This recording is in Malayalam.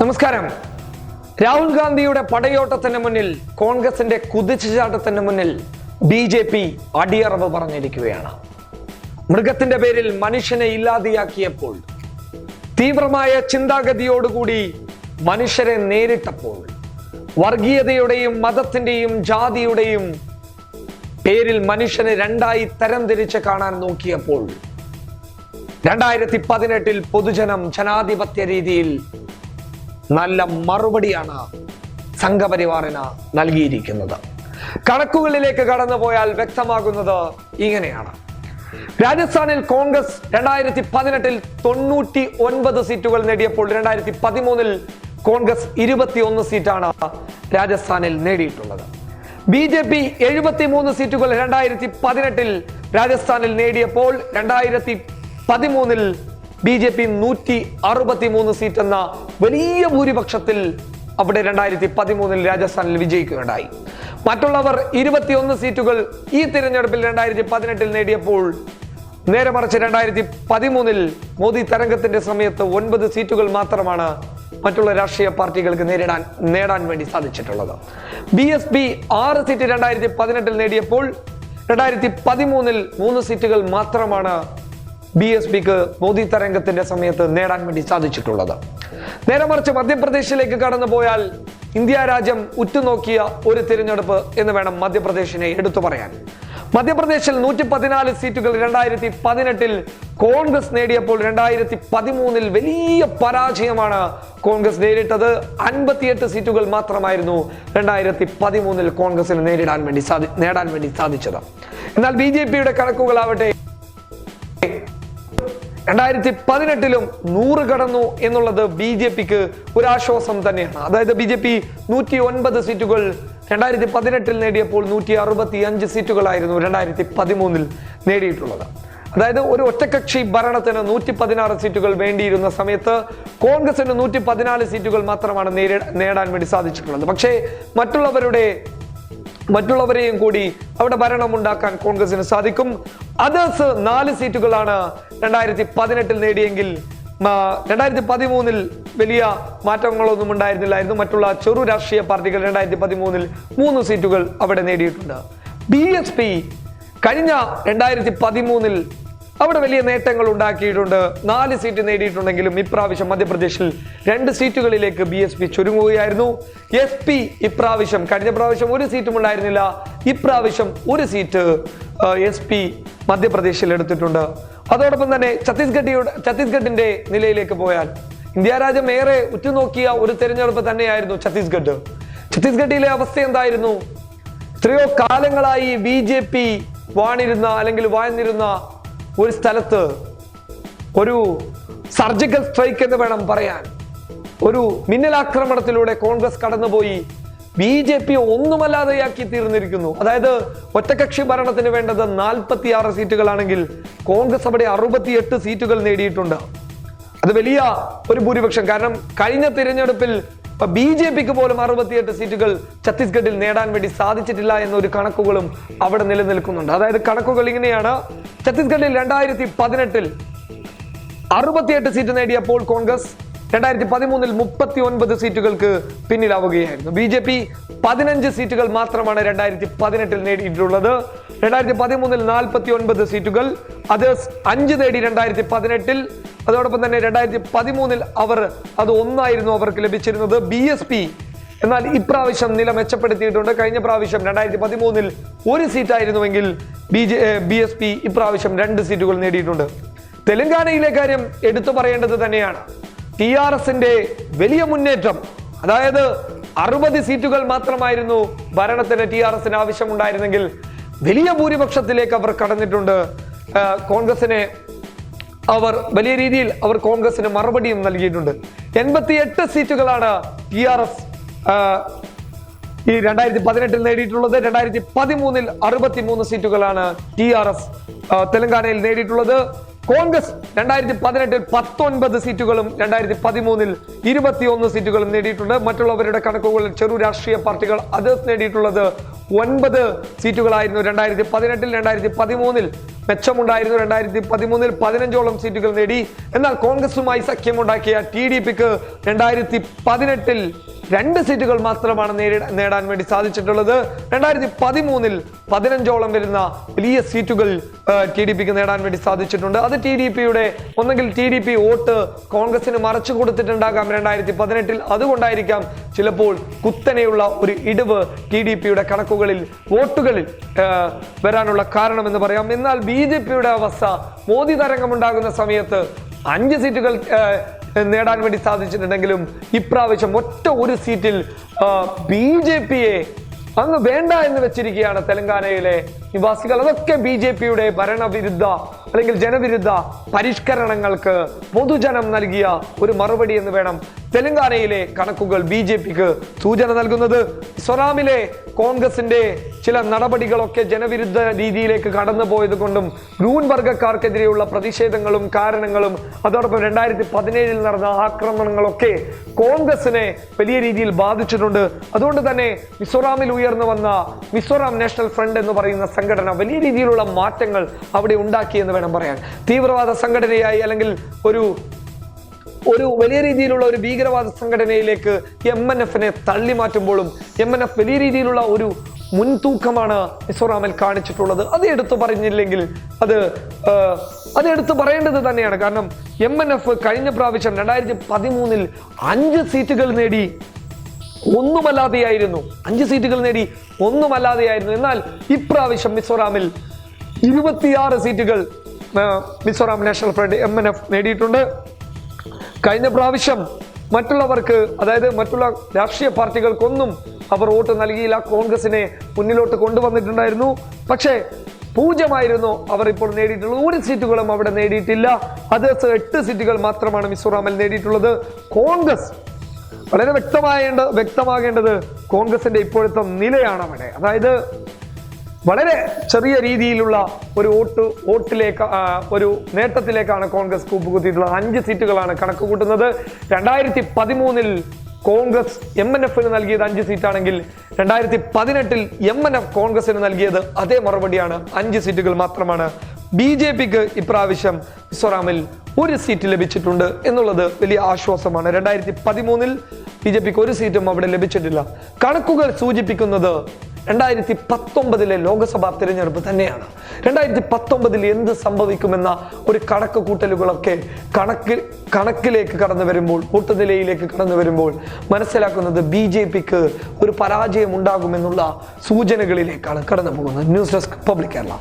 നമസ്കാരം. രാഹുൽ ഗാന്ധിയുടെ പടയോട്ടത്തിന് മുന്നിൽ, കോൺഗ്രസിന്റെ കുതിച്ചുചാട്ടത്തിന് മുന്നിൽ BJP അടിയറവ് പറഞ്ഞിരിക്കുകയാണ്. മൃഗത്തിന്റെ പേരിൽ മനുഷ്യനെ ഇല്ലാതെയാക്കിയപ്പോൾ, തീവ്രമായ ചിന്താഗതിയോടുകൂടി മനുഷ്യരെ നേരിട്ടപ്പോൾ, വർഗീയതയുടെയും മതത്തിന്റെയും ജാതിയുടെയും പേരിൽ മനുഷ്യനെ രണ്ടായി തരംതിരിച്ച് കാണാൻ നോക്കിയപ്പോൾ 2018 പൊതുജനം ജനാധിപത്യ രീതിയിൽ നല്ല മറുപടിയാണ് സംഘപരിവാറിന് നൽകിയിരിക്കുന്നത്. കണക്കുകളിലേക്ക് കടന്നുപോയാൽ വ്യക്തമാകുന്നത് ഇങ്ങനെയാണ്. രാജസ്ഥാനിൽ കോൺഗ്രസ് 2018 99 സീറ്റുകൾ നേടിയപ്പോൾ 2013 കോൺഗ്രസ് 21 സീറ്റാണ് രാജസ്ഥാനിൽ നേടിയിട്ടുള്ളത്. BJP 73 സീറ്റുകൾ 2018 രാജസ്ഥാനിൽ നേടിയപ്പോൾ 2013 BJP 163 സീറ്റ് എന്ന വലിയ ഭൂരിപക്ഷത്തിൽ അവിടെ 2013 രാജസ്ഥാനിൽ വിജയിക്കുകയുണ്ടായി. മറ്റുള്ളവർ 21 സീറ്റുകൾ ഈ തിരഞ്ഞെടുപ്പിൽ 2018 നേടിയപ്പോൾ, നേരെ മറിച്ച് 2013 മോദി തരംഗത്തിന്റെ സമയത്ത് 9 സീറ്റുകൾ മാത്രമാണ് മറ്റുള്ള രാഷ്ട്രീയ പാർട്ടികൾക്ക് നേടാൻ വേണ്ടി സാധിച്ചിട്ടുള്ളത്. BSP 6 സീറ്റ് 2018 നേടിയപ്പോൾ 2013 3 സീറ്റുകൾ മാത്രമാണ് BSPക്ക് മോദി തരംഗത്തിന്റെ സമയത്ത് നേടാൻ വേണ്ടി സാധിച്ചിട്ടുള്ളത്. നേരെ മറിച്ച് മധ്യപ്രദേശിലേക്ക് കടന്നു പോയാൽ ഇന്ത്യ രാജ്യം ഉറ്റുനോക്കിയ ഒരു തിരഞ്ഞെടുപ്പ് എന്ന് വേണം മധ്യപ്രദേശിനെ എടുത്തു പറയാൻ. മധ്യപ്രദേശിൽ 114 സീറ്റുകൾ 2018 കോൺഗ്രസ് നേടിയപ്പോൾ 2013 വലിയ പരാജയമാണ് കോൺഗ്രസ് നേരിട്ടത്. 58 സീറ്റുകൾ മാത്രമായിരുന്നു 2013 കോൺഗ്രസിന് നേടാൻ വേണ്ടി സാധിച്ചത്. എന്നാൽ BJPയുടെ കണക്കുകളാവട്ടെ 2018 100 കടന്നു എന്നുള്ളത് BJPക്ക് ഒരു ആശ്വാസം തന്നെയാണ്. അതായത് BJP 109 സീറ്റുകൾ 2018 നേടിയപ്പോൾ 165 സീറ്റുകളായിരുന്നു 2013 നേടിയിട്ടുള്ളത്. അതായത് ഒരു ഒറ്റകക്ഷി ഭരണത്തിന് 116 സീറ്റുകൾ വേണ്ടിയിരുന്ന സമയത്ത് കോൺഗ്രസിന് 114 സീറ്റുകൾ മാത്രമാണ് നേടാൻ വേണ്ടി സാധിച്ചിട്ടുള്ളത്. പക്ഷേ മറ്റുള്ളവരെയും കൂടി അവിടെ ഭരണം ഉണ്ടാക്കാൻ കോൺഗ്രസിന് സാധിക്കും. അതേഴ്സ് 4 സീറ്റുകളാണ് 2018 നേടിയെങ്കിൽ 2013 വലിയ മാറ്റങ്ങളൊന്നും ഉണ്ടായിരുന്നില്ലായിരുന്നു. മറ്റുള്ള ചെറു രാഷ്ട്രീയ പാർട്ടികൾ 2013 3 സീറ്റുകൾ അവിടെ നേടിയിട്ടുണ്ട്. BSP കഴിഞ്ഞ 2013 അവിടെ വലിയ നേട്ടങ്ങൾ ഉണ്ടാക്കിയിട്ടുണ്ട്. 4 സീറ്റ് നേടിയിട്ടുണ്ടെങ്കിലും ഇപ്രാവശ്യം മധ്യപ്രദേശിൽ 2 സീറ്റുകളിലേക്ക് BSP ചുരുങ്ങുകയായിരുന്നു. SP ഇപ്രാവശ്യം, കഴിഞ്ഞ പ്രാവശ്യം 1 സീറ്റും ഉണ്ടായിരുന്നില്ല, ഇപ്രാവശ്യം 1 സീറ്റ് SP മധ്യപ്രദേശിൽ എടുത്തിട്ടുണ്ട്. അതോടൊപ്പം തന്നെ ഛത്തീസ്ഗഡിന്റെ നിലയിലേക്ക് പോയാൽ, ഇന്ത്യ രാജ്യം ഏറെ ഉറ്റുനോക്കിയ ഒരു തെരഞ്ഞെടുപ്പ് തന്നെയായിരുന്നു ഛത്തീസ്ഗഡിലെ അവസ്ഥ എന്തായിരുന്നു? എത്രയോ കാലങ്ങളായി BJP വാഴ്ന്നിരുന്ന ഒരു സ്ഥലത്ത് ഒരു സർജിക്കൽ സ്ട്രൈക്ക് എന്ന് വേണം പറയാൻ, ഒരു മിന്നലാക്രമണത്തിലൂടെ കോൺഗ്രസ് കടന്നുപോയി BJP ഒന്നുമല്ലാതെയാക്കി തീർന്നിരിക്കുന്നു. അതായത് ഒറ്റകക്ഷി ഭരണത്തിന് വേണ്ടത് 46 സീറ്റുകളാണെങ്കിൽ കോൺഗ്രസ് അവിടെ 68 സീറ്റുകൾ നേടിയിട്ടുണ്ട്. അത് വലിയ ഒരു ഭൂരിപക്ഷം. കാരണം കഴിഞ്ഞ തിരഞ്ഞെടുപ്പിൽ BJPക്ക് പോലും 68 സീറ്റുകൾ ഛത്തീസ്ഗഡിൽ നേടാൻ വേണ്ടി സാധിച്ചിട്ടില്ല എന്നൊരു കണക്കുകളും അവിടെ നിലനിൽക്കുന്നുണ്ട്. അതായത് കണക്കുകൾ ഇങ്ങനെയാണ്. ഛത്തീസ്ഗഡിൽ 2018 68 സീറ്റ് നേടിയപ്പോൾ കോൺഗ്രസ് 2013 39 സീറ്റുകൾക്ക് പിന്നിലാവുകയായിരുന്നു. BJP 15 സീറ്റുകൾ മാത്രമാണ് 2018 നേടിയിട്ടുള്ളത്. 2013 49 സീറ്റുകൾ, അതേഴ്സ് 5 നേടി 2018. അതോടൊപ്പം തന്നെ 2013 അത് 1 ആയിരുന്നു അവർക്ക് ലഭിച്ചിരുന്നത്. BSP എന്നാൽ ഇപ്രാവശ്യം നില മെച്ചപ്പെടുത്തിയിട്ടുണ്ട്. കഴിഞ്ഞ പ്രാവശ്യം 2013 1 സീറ്റായിരുന്നുവെങ്കിൽ BSP ഇപ്രാവശ്യം 2 സീറ്റുകൾ നേടിയിട്ടുണ്ട്. തെലങ്കാനയിലെ കാര്യം എടുത്തു പറയേണ്ടത് തന്നെയാണ്. TRSന്റെ വലിയ മുന്നേറ്റം. അതായത് 60 സീറ്റുകൾ മാത്രമായിരുന്നു ഭരണത്തിന് TRSന് ആവശ്യമുണ്ടായിരുന്നെങ്കിൽ വലിയ ഭൂരിപക്ഷത്തിലേക്ക് അവർ കടന്നിട്ടുണ്ട്. കോൺഗ്രസിനെ വലിയ രീതിയിൽ കോൺഗ്രസിന് മറുപടിയും നൽകിയിട്ടുണ്ട്. 88 സീറ്റുകളാണ് TRS ഈ 2018 നേടിയിട്ടുള്ളത്. 2013 63 സീറ്റുകളാണ് TRS തെലങ്കാനയിൽ നേടിയിട്ടുള്ളത്. കോൺഗ്രസ് 2018 19 സീറ്റുകളും 2013 21 സീറ്റുകളും നേടിയിട്ടുണ്ട്. മറ്റുള്ളവരുടെ കണക്കുകളിൽ ചെറു രാഷ്ട്രീയ പാർട്ടികൾ അതേഴ്സ് നേടിയിട്ടുള്ളത് 9 സീറ്റുകളായിരുന്നു 2018. 2013 മെച്ചമുണ്ടായിരുന്നു. 2013 15ഓളം സീറ്റുകൾ നേടി. എന്നാൽ കോൺഗ്രസുമായി സഖ്യമുണ്ടാക്കിയ TDPക്ക് 2018 2 സീറ്റുകൾ മാത്രമാണ് നേടാൻ വേണ്ടി സാധിച്ചിട്ടുള്ളത്. 2013 15ഓളം വരുന്ന വലിയ സീറ്റുകൾ TDPക്ക് നേടാൻ വേണ്ടി സാധിച്ചിട്ടുണ്ട്. അത് TDPയുടെ ഒന്നെങ്കിൽ TDP വോട്ട് കോൺഗ്രസിന് മറച്ചു കൊടുത്തിട്ടുണ്ടാകാം 2018. അതുകൊണ്ടായിരിക്കാം ചിലപ്പോൾ കുത്തനെയുള്ള ഒരു ഇടിവ് TDPയുടെ കണക്കുകളിൽ വോട്ടുകളിൽ വരാനുള്ള കാരണമെന്ന് പറയാം. എന്നാൽ BJPയുടെ അവസ്ഥ മോദി തരംഗമുണ്ടാകുന്ന സമയത്ത് 5 സീറ്റുകൾ നേടാൻ വേണ്ടി സാധിച്ചിട്ടുണ്ടെങ്കിലും ഇപ്രാവശ്യം ഒറ്റ ഒരു സീറ്റിൽ BJPയെ അങ്ങ് വേണ്ട എന്ന് വെച്ചിരിക്കുകയാണ് തെലങ്കാനയിലെ നിവാസികൾ. അതൊക്കെ BJPയുടെ ഭരണവിരുദ്ധ അല്ലെങ്കിൽ ജനവിരുദ്ധ പരിഷ്കരണങ്ങൾക്ക് പൊതുജനം നൽകിയ ഒരു മറുപടി എന്ന് വേണം തെലങ്കാനയിലെ കണക്കുകൾ BJPക്ക് സൂചന നൽകുന്നത്. മിസോറാമിലെ കോൺഗ്രസിന്റെ ചില നടപടികളൊക്കെ ജനവിരുദ്ധ രീതിയിലേക്ക് കടന്നു പോയത് കൊണ്ടും ഗ്രൂൺ വർഗക്കാർക്കെതിരെയുള്ള പ്രതിഷേധങ്ങളും കാരണങ്ങളും അതോടൊപ്പം 2017 നടന്ന ആക്രമണങ്ങളൊക്കെ കോൺഗ്രസിനെ വലിയ രീതിയിൽ ബാധിച്ചിട്ടുണ്ട്. അതുകൊണ്ട് തന്നെ മിസോറാമിൽ ഉയർന്നു വന്ന മിസോറാം നാഷണൽ ഫ്രണ്ട് എന്ന് പറയുന്ന സംഘടന വലിയ രീതിയിലുള്ള മാറ്റങ്ങൾ അവിടെ ഉണ്ടാക്കി എന്ന് വേണം പറയാൻ. തീവ്രവാദ സംഘടനയായി അല്ലെങ്കിൽ ഒരു വലിയ രീതിയിലുള്ള ഒരു ഭീകരവാദ സംഘടനയിലേക്ക് MNFനെ തള്ളി മാറ്റുമ്പോഴും MNF വലിയ രീതിയിലുള്ള ഒരു മുൻതൂക്കമാണ് മിസോറാമിൽ കാണിച്ചിട്ടുള്ളത്. അത് എടുത്തു പറഞ്ഞില്ലെങ്കിൽ അത് എടുത്തു പറയേണ്ടത് തന്നെയാണ്. കാരണം MNF കഴിഞ്ഞ പ്രാവശ്യം 2013 5 സീറ്റുകൾ നേടി ഒന്നുമല്ലാതെയായിരുന്നു. 5 സീറ്റുകൾ നേടി ഒന്നുമല്ലാതെയായിരുന്നു. എന്നാൽ ഇപ്രാവശ്യം മിസോറാമിൽ 26 സീറ്റുകൾ മിസോറാം നാഷണൽ ഫ്രണ്ട് MNF നേടിയിട്ടുണ്ട്. കഴിഞ്ഞ പ്രാവശ്യം മറ്റുള്ളവർക്ക്, അതായത് മറ്റുള്ള രാഷ്ട്രീയ പാർട്ടികൾക്കൊന്നും അവർ വോട്ട് നൽകിയില്ല. കോൺഗ്രസിനെ മുന്നിലോട്ട് കൊണ്ടുവന്നിട്ടുണ്ടായിരുന്നു. പക്ഷേ 0 അവർ ഇപ്പോൾ നേടിയിട്ടുള്ളത്. 1 സീറ്റുകളും അവിടെ നേടിയിട്ടില്ല. അത് 8 സീറ്റുകൾ മാത്രമാണ് മിസോറാമിൽ നേടിയിട്ടുള്ളത്. കോൺഗ്രസ് വളരെ വ്യക്തമാകേണ്ടത് കോൺഗ്രസിന്റെ ഇപ്പോഴത്തെ നിലയാണ് അവിടെ. അതായത് വളരെ ചെറിയ രീതിയിലുള്ള ഒരു ഒരു നേട്ടത്തിലേക്കാണ് കോൺഗ്രസ് കൂപ്പുകുത്തിയിട്ടുള്ളത്. 5 സീറ്റുകളാണ് കണക്ക് കൂട്ടുന്നത്. 2013 കോൺഗ്രസ് MNFന് നൽകിയത് 5 സീറ്റാണെങ്കിൽ 2018 MNF കോൺഗ്രസിന് നൽകിയത് അതേ മറുപടിയാണ്, 5 സീറ്റുകൾ മാത്രമാണ്. BJPക്ക് ഇപ്രാവശ്യം മിസോറാമിൽ 1 സീറ്റ് ലഭിച്ചിട്ടുണ്ട് എന്നുള്ളത് വലിയ ആശ്വാസമാണ്. 2013 BJPക്ക് 1 സീറ്റും അവിടെ ലഭിച്ചിട്ടില്ല. കണക്കുകൾ സൂചിപ്പിക്കുന്നത് 2019 ലോക്സഭാ തിരഞ്ഞെടുപ്പ് തന്നെയാണ്. 2019 എന്ത് സംഭവിക്കുമെന്ന ഒരു കണക്ക് കൂട്ടലുകളൊക്കെ കണക്കിലേക്ക് കടന്നു വരുമ്പോൾ, വോട്ട് നിലയിലേക്ക് കടന്നു വരുമ്പോൾ മനസ്സിലാക്കുന്നത് BJPക്ക് ഒരു പരാജയം ഉണ്ടാകുമെന്നുള്ള സൂചനകളിലേക്കാണ് കടന്നു പോകുന്നത്. News desk public Kerala.